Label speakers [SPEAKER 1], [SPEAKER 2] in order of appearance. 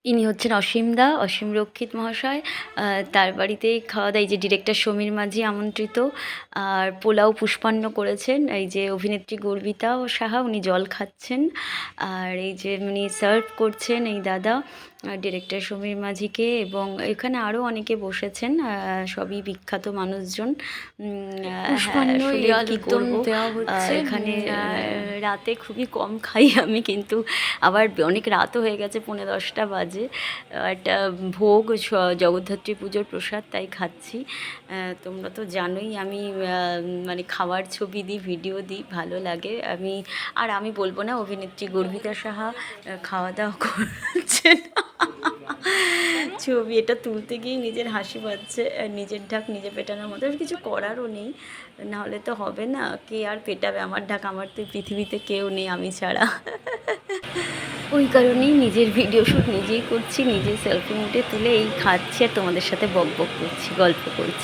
[SPEAKER 1] ইনি হচ্ছেন অসীম দা, অসীম রক্ষিত মহাশয়। তার বাড়িতেই খাওয়া-দাওয়া, এই যে ডিরেক্টর সমীর মাঝি আমন্ত্রিত। আর পোলাও পুষ্পান্ন করেছেন এই যে অভিনেত্রী গর্বিতা ও সাহা, উনি জল খাচ্ছেন। আর এই যে উনি সার্ভ করছেন এই দাদা ডিরেক্টর সমীর মাঝিকে, এবং এখানে আরও অনেকে বসেছেন, সবই বিখ্যাত মানুষজন। হ্যাঁ,
[SPEAKER 2] পুষ্পান্ন
[SPEAKER 1] আসলে
[SPEAKER 2] এই
[SPEAKER 1] কী
[SPEAKER 2] আলুর দম
[SPEAKER 1] করবো,
[SPEAKER 2] দেওয়া হচ্ছে।
[SPEAKER 1] এখানে রাতে খুবই কম খাই আমি, কিন্তু আবার অনেক রাতও হয়ে গেছে, 9:30 বাজে। একটা ভোগ জগদ্ধাত্রী পুজোর প্রসাদ, তাই খাচ্ছি। তোমরা তো জানোই আমি মানে খাওয়ার ছবি দিই, ভিডিও দিই, ভালো লাগে। আমি বলবো না অভিনেত্রী গর্বিতা সাহা খাওয়া দাওয়া করছেন, ছবি এটা তুলতে গিয়ে নিজের হাসি পাচ্ছে, নিজের ঢাক নিজে পেটানোর মতো। কিছু করারও নেই, নাহলে তো হবে না। কে আর পেটাবে আমার ঢাক? আমার তো পৃথিবীতে কেউ নেই আমি ছাড়া। ওই কারণেই নিজের ভিডিও শ্যুট নিজেই করছি, নিজের সেলফি মুডে তুলে এই খাচ্ছি আর তোমাদের সাথে বক বক করছি, গল্প করছি।